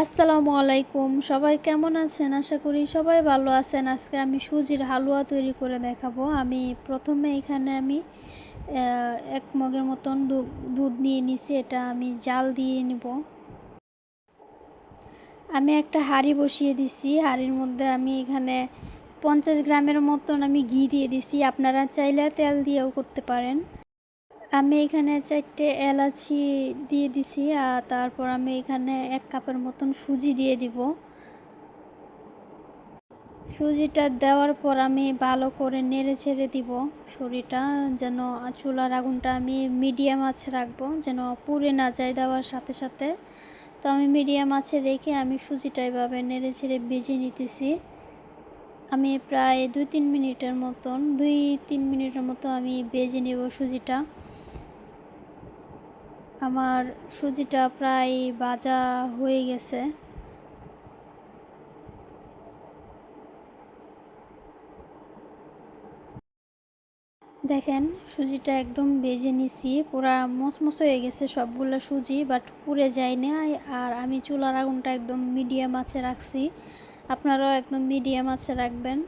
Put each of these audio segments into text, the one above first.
আসসালামু আলাইকুম। সবাই কেমন আছেন? আশা করি সবাই ভালো আছেন। আজকে আমি সুজির হালুয়া তৈরি করে দেখাবো। প্রথমে এখানে ১ মগের মতন দুধ নিয়ে নিছি। এটা আমি জাল দিয়ে নিব। আমি একটা হাঁড়ি বসিয়ে দিছি। হাঁড়ির মধ্যে আমি এখানে ৫০ গ্রামের মতন আমি ঘি দিয়ে দিছি। আপনারা চাইলে তেল দিয়েও করতে পারেন। আমি এখানে ৪টে এলাচি দিয়ে দিছি। তারপর আমি এখানে ১ কাপের মতন সুজি দিয়ে দিব। সুজিটা দেওয়ার পর আমি ভালো করে নেড়ে ছেড়ে দিব সুজিটা, যেন চুলার আগুনটা আমি মিডিয়াম আঁচে রাখবো, যেন পুড়ে না যায় দেওয়ার সাথে সাথে। তো আমি মিডিয়াম আঁচে রেখে আমি সুজিটা এভাবে নেড়ে ছেড়ে ভেজে নিতেছি। আমি প্রায় ২-৩ মিনিটের মতো আমি ভেজে নেব সুজিটা। আমার সুজিটা প্রায় ভাজা হয়ে গেছে। দেখেন সুজিটা একদম ভেজে নিছি, পুরা মচমচ হয়ে গেছে সবগুলো সুজি, বাট পুড়ে যায় না। আর আমি চুলার আগুনটা একদম মিডিয়াম আঁচে রাখছি, আপনারাও একদম মিডিয়াম আঁচে রাখবেন।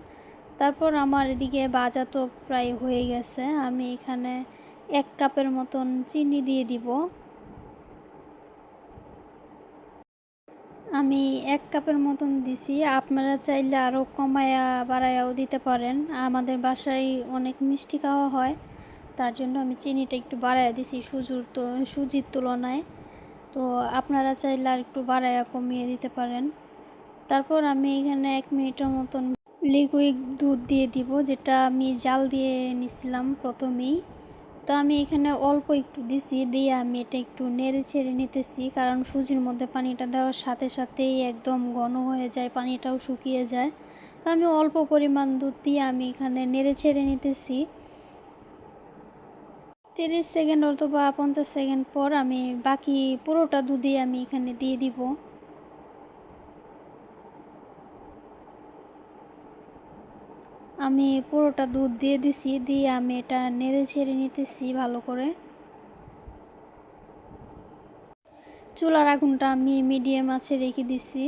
তারপর আমার এদিকে ভাজা তো প্রায় হয়ে গেছে। আমি এখানে ১ কাপের মতন চিনি দিয়ে দিব। আমি ১ কাপের মতন দিছি, আপনারা চাইলে আরও কমায়া বাড়ায়াও দিতে পারেন। আমাদের বাসায় অনেক মিষ্টি খাওয়া হয়, তার জন্য আমি চিনিটা একটু বাড়ায়া দিছি সুজির তুলনায়। তো আপনারা চাইলে আর একটু বাড়ায়া কমিয়ে দিতে পারেন। তারপর আমি এখানে ১ মিনিটের মতন লিকুইড দুধ দিয়ে দিব, যেটা আমি জাল দিয়ে নিছিলাম প্রথমেই। তো আমি এখানে অল্প একটু দিছি, দিয়ে আমি এটা একটু নেড়ে ছেড়ে নিতেছি, কারণ সুজির মধ্যে পানিটা দেওয়ার সাথে সাথেই একদম ঘন হয়ে যায়, পানিটাও শুকিয়ে যায়। তো আমি অল্প পরিমাণ দুধ দিয়ে আমি এখানে নেড়ে ছেড়ে নিতেছি। ৩০ সেকেন্ড অথবা ৫০ সেকেন্ড পর আমি বাকি পুরোটা দুধই আমি এখানে দিয়ে দিব। আমি পুরোটা দুধ দিয়ে দিছি, দিয়ে আমি এটা নেড়ে ছেড়ে নিতেছি ভালো করে। চুলার আগুনটা আমি মিডিয়াম আঁচে রেখে দিছি।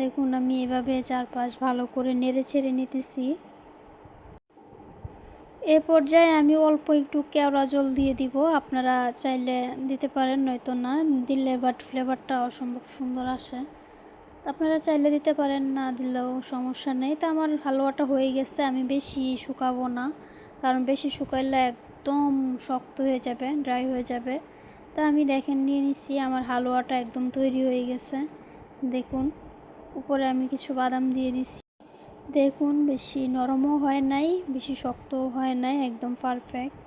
দেখুন আমি এভাবে চারপাশ ভালো করে নেড়ে ছেড়ে নিতেছি। এ পর্যায়ে আমি অল্প একটু কেওড়া জল দিয়ে দিব, আপনারা চাইলে দিতে পারেন, নয়তো না দিলে বাট ফ্লেভারটা অসম্ভব সুন্দর আসে। আপনারা চাইলে দিতে পারেন, না দিলেও সমস্যা নেই। তো আমার হালুয়াটা হয়ে গেছে, আমি বেশি শুকাবো না, কারণ বেশি শুকাইলে একদম শক্ত হয়ে যাবে, ড্রাই হয়ে যাবে। তা আমি দেখেন নিয়ে নিচ্ছি, আমার হালুয়াটা একদম তৈরি হয়ে গেছে। দেখুন উপরে আমি কিছু বাদাম দিয়ে দিছি। দেখুন বেশি নরমও হয় নাই, বেশি শক্তও হয় নাই, একদম পারফেক্ট।